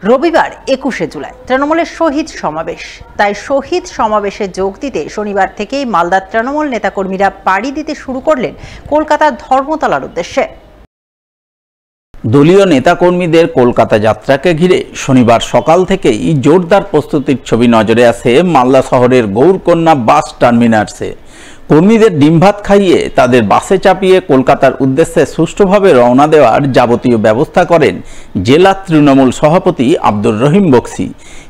রবিবার ২১শে জুলাই তৃণমূলের শহীদ সমাবেশ। তাই শহীদ সমাবেশে যোগ দিতে শনিবার থেকেই মালদার তৃণমূল নেতাকর্মীরা পাড়ি দিতে শুরু করলেন কলকাতার ধর্মতলার উদ্দেশ্যে। দলীয় নেতাকর্মীদের কলকাতা যাত্রাকে ঘিরে শনিবার সকাল থেকেই জোরদার প্রস্তুতির ছবি নজরে আসে মালদা শহরের গৌরকন্যা বাস টার্মিনাসে। কর্মীদের ডিমভাত খাইয়ে তাদের বাসে চাপিয়ে কলকাতার উদ্দেশ্যে সুষ্ঠুভাবে রওনা দেওয়ার যাবতীয় ব্যবস্থা করেন জেলা তৃণমূল সভাপতি আব্দুর রহিম বক্সি।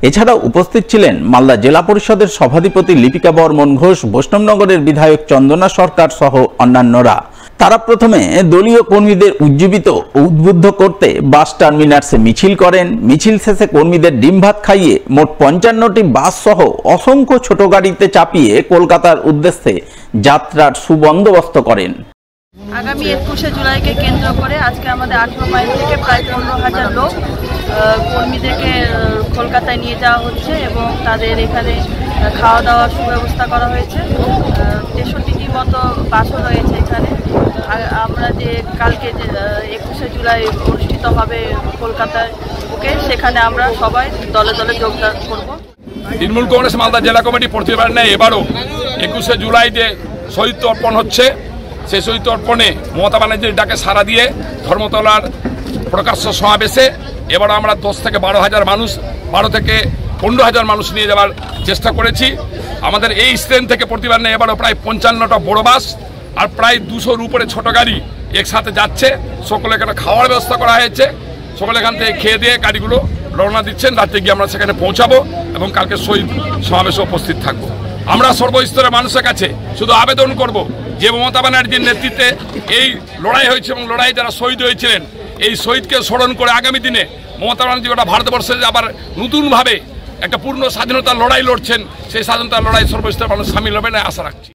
এছাড়াও উপস্থিত ছিলেন মালদা জেলা পরিষদের সভাধিপতি লিপিকা বর্মন ঘোষ, বৈষ্ণবনগরের বিধায়ক চন্দনা সরকার সহ অন্যান্যরা। তারা প্রথমে দলীয় কর্মীদের উজ্জীবিত ও উদ্বুদ্ধ করতে বাস টার্মিনাসে মিছিল করেন। মিছিল শেষে কর্মীদের ডিমভাত খাইয়ে মোট ৫৫টি বাস সহ অসংখ্য ছোট গাড়িতে চাপিয়ে কলকাতার উদ্দেশ্যে যাত্রার সুবন্দোবস্ত করেন। আগামী ২১শে জুলাইকে কেন্দ্র করে আজকে আমাদের ১৮ মাইল থেকে প্রায় ১৫,০০০ লোক কর্মীদেরকে কলকাতায় নিয়ে যাওয়া হচ্ছে এবং তাদের এখানে খাওয়া দাওয়ার সুব্যবস্থা করা হয়েছে। ৬৩টি মতো বাসও রয়েছে এখানে। আমরা যে কালকে যে ২১শে জুলাই অনুষ্ঠিত হবে কলকাতায় বুকে, সেখানে আমরা সবাই দলে দলে যোগদান করব। তৃণমূল কংগ্রেস মালদা জেলা কমিটি প্রতিবার নেয় এবারও ২১শে জুলাই যে শহীদ অর্পণ হচ্ছে, সেই শহীদ অর্পণে মমতা ব্যানার্জির ডাকে সাড়া দিয়ে ধর্মতলার প্রকাশ্য সমাবেশে এবারও আমরা ১০ থেকে ১২,০০০ মানুষ, ১২ থেকে ১৫,০০০ মানুষ নিয়ে যাওয়ার চেষ্টা করেছি। আমাদের এই স্ট্যান্ড থেকে প্রতিবার নেই এবারও প্রায় ৫৫টা বড় বাস আর প্রায় ২০০-র উপরে ছোট গাড়ি একসাথে যাচ্ছে। সকলে এখানে খাওয়ার ব্যবস্থা করা হয়েছে। সকলে এখান থেকে খেয়ে দিয়ে গাড়িগুলো রওনা দিচ্ছেন। রাতে গিয়ে আমরা সেখানে পৌঁছাবো এবং কালকে শহীদ সমাবেশে উপস্থিত থাকবো। আমরা সর্বস্তরের মানুষের কাছে শুধু আবেদন করব যে মমতা ব্যানার্জির নেতৃত্বে এই লড়াই হয়েছে এবং লড়াই যারা শহীদ হয়েছিলেন, এই শহীদকে স্মরণ করে আগামী দিনে মমতা ব্যানার্জি গোটা ভারতবর্ষে আবার নতুনভাবে একটা পূর্ণ স্বাধীনতার লড়াই লড়ছেন, সেই স্বাধীনতার লড়াই সর্বস্তরের মানুষ সামিল হবে না আশা রাখছি।